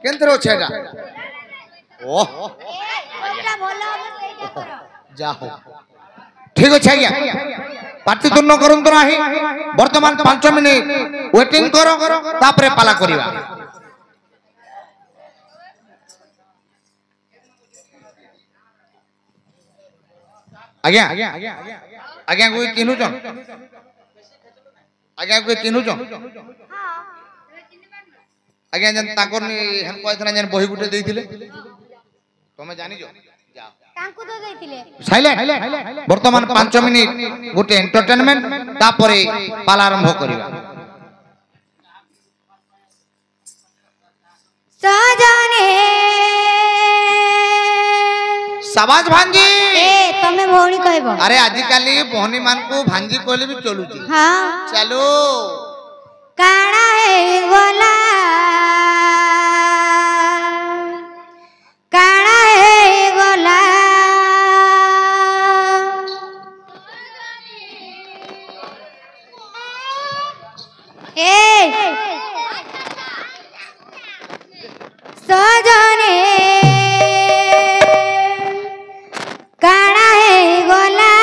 केंद्र हो छेड़ा ओह जाओ ठीक अच्छे आज्ञा पार्टीतुर्ण करंतु नाही वर्तमान 5 मिनिट वेटिंग करो तापरे पाला करिवा आज्ञा आज्ञा कोई चिन्हु छन आज्ञा कोई चिन्हु छन आज्ञा जन ताकर नि हम कहथना जन बही गुटे देथिले तमे जानि जो जाओ तांकु तो देथिले साइलेंट वर्तमान 5 मिनिट गुटे एंटरटेनमेंट तापरे पाला आरंभ करिवा सजने शाबाश भांजी ए तमे भौणी कहबो अरे आजि काली भौणी मान को भांजी कहले भी चलुची हां चलो काणा हे गोला काणा हे गोला ए सजने काणा हे गोला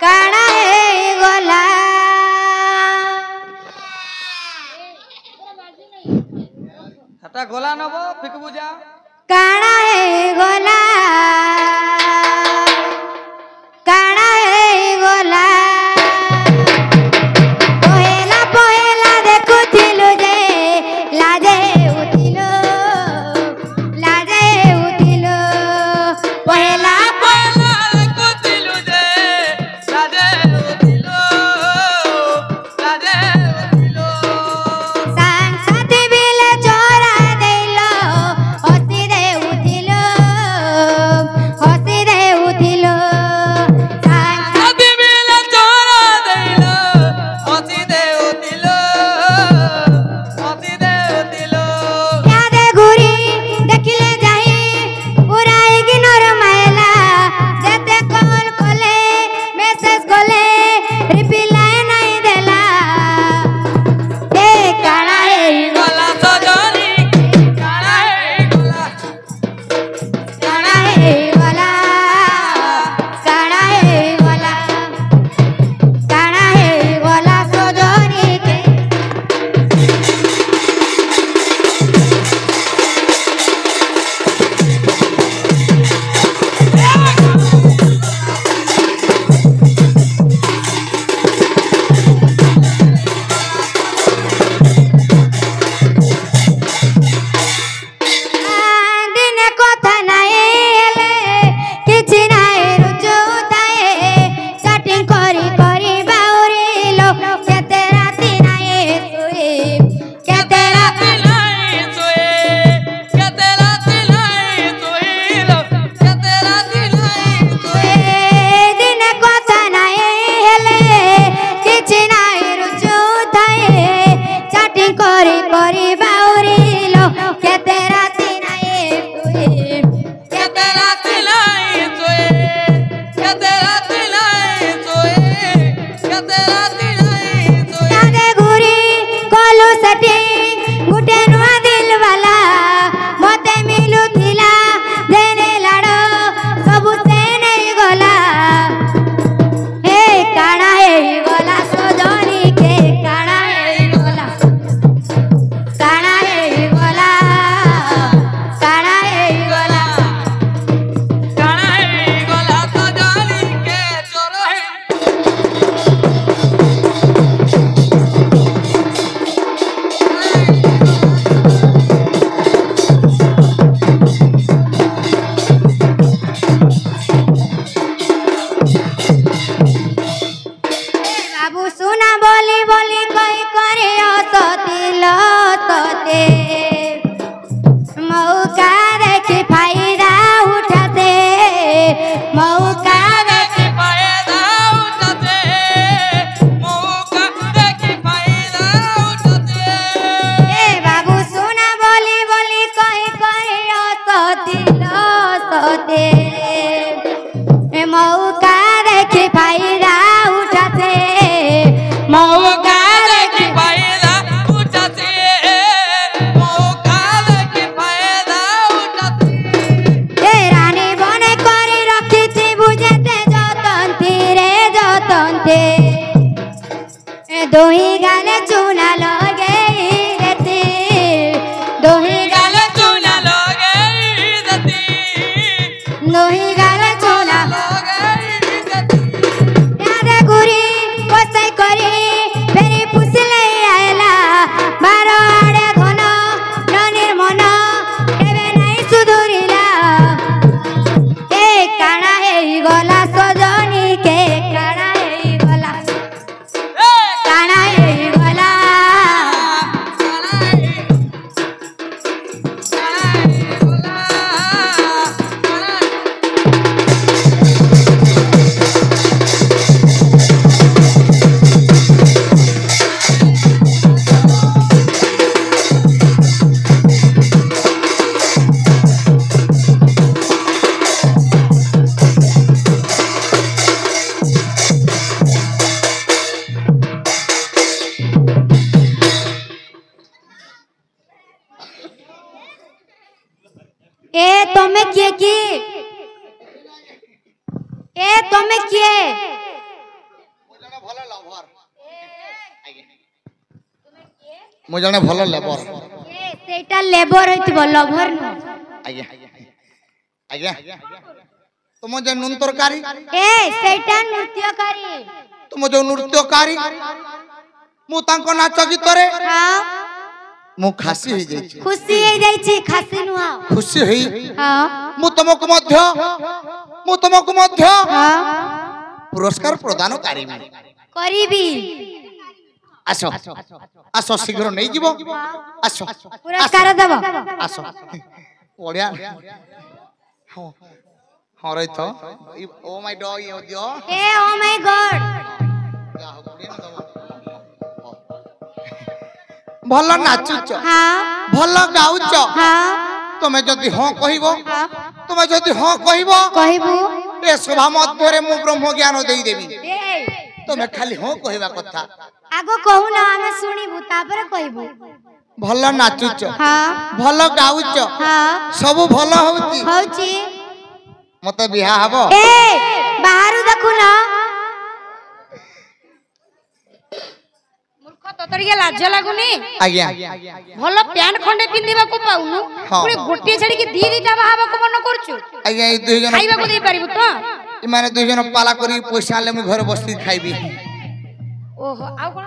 काणा हे गोला हटा गोला नबो फिकबु जा काणा हे गोला काणा हे गोला पहेला पहेला देखुथिलु जे लाजे उथिलो पहेला पहला कुतिलु जे लाजे उथिलो सांग साथी बिले चोरा देलो हसी रे उथिलो ତମେ କିଏ କି ଏ ତମେ କିଏ ମୁଁ ଜଣେ ଭଲ ଲେବର ଏ ସେଇଟା ଲେବର ହେଇଥିବ ଲଭର ନୁହଁ ଆଜ୍ଞା ଆଜ୍ଞା ତୁମ ଯେ ନୁନ ତରକାରୀ ଏ ସେଇଟା ନୃତ୍ୟକାରୀ ତୁମ ଯୋଉ ନୃତ୍ୟକାରୀ ମୁଁ ତାଙ୍କ ନାଚ ଗୀତରେ ହଁ ମୁଁ ଖାସି ହେଇଯାଇଛି ଖୁସି ହେଇଯାଇଛି ଖାସି ନୁହଁ ଖୁସି ହେଇ ହଁ ମୁଁ ତୁମକୁ ମଧ୍ୟ ହଁ ପୁରସ୍କାର ପ୍ରଦାନ କରିବି କରିବି ଆସ ଆସ ଶୀଘ୍ର ନେଇଯିବ ଆସ ପୁରସ୍କାର ଦେବ ଆସ ବଢିଆ ହଁ ରହିଥ ଓ ମାଇ ଡଗ ଏ ଓ ମାଇ ଗॉड ଭଲ ନାଚୁଛ ହଁ ଭଲ ଗାଉଛ ହଁ ତମେ ଯଦି ହଁ କହିବ କହିବୁ ଏ ସଭା ମଧ୍ୟରେ ମୁଁ ବ୍ରହ୍ମ ଜ୍ଞାନ ଦେଇଦେବି ଏ ତମେ ଖାଲି ହଁ କହିବା କଥା ଆଗ କହୁନ ଆମେ ଶୁଣିବୁ ତାପରେ କହିବୁ ଭଲ ନାଚୁଛ ହଁ ଭଲ ଗାଉଛ ହଁ ସବୁ ଭଲ ହଉଛି ହଉଛି ମତେ ବିହା ହବ ଏ ବାହାରୁ ଦେଖୁନ ମୂର୍ଖ ତତରିକେ ଲାଜ ଲାଗୁନି ଆଜ୍ଞା ଭଲ ପ୍ୟାଣ୍ଟ ଖଣ୍ଡେ ପିନ୍ଧିବାକୁ ପାଉନୁ ପୁଣି ଗୋଟିଏ ଛାଡିକି ଦିଟା ବାହାବାକୁ ମନ କରୁଛୁ ଆଜ୍ଞା ଏଇ ଦୁଇ ଜଣ ଖାଇବାକୁ ଦେଇ ପାରିବୁ ତ ଏମାନେ ଦୁଇ ଜଣ ପାଲା କରି ପଇସା ଆଣିଲେ ମୁଁ ଘରେ ବସି ଖାଇବି ଓହୋ ଆଉ କଣ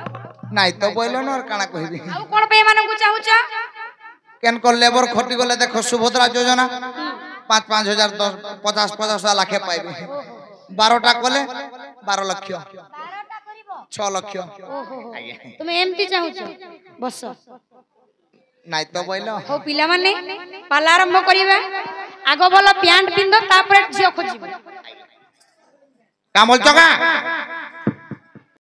ନାଇଁ ତ ବୋଇଲ ନ କାଣା କହିବି ଆଉ କଣ ପାଇଁ ଏମାନଙ୍କୁ ଚାହୁଁଛ କେନ କ ଲେବର ଖଟି ଗଲେ ଦେଖ ସୁଭଦ୍ରା ଯୋଜନା 5,000 50,000 ଲାଖେ ପାଇବେ 12ଟା କଲେ 12 ଲକ୍ଷ 6 ଲକ୍ଷ ତୁମେ ଏମିତି ଚାହୁଁଛ ବସ ନାଇଁ ତ ବୋଇଲ ହଉ ପିଲାମାନେ ପାଲା ଆରମ୍ଭ କରିବା ଆଗ ଭଲ ପ୍ୟାଣ୍ଟ ପିନ୍ଧ ତାପରେ ଝିଅ ଖୋଜିବ କାମଲ ଚକା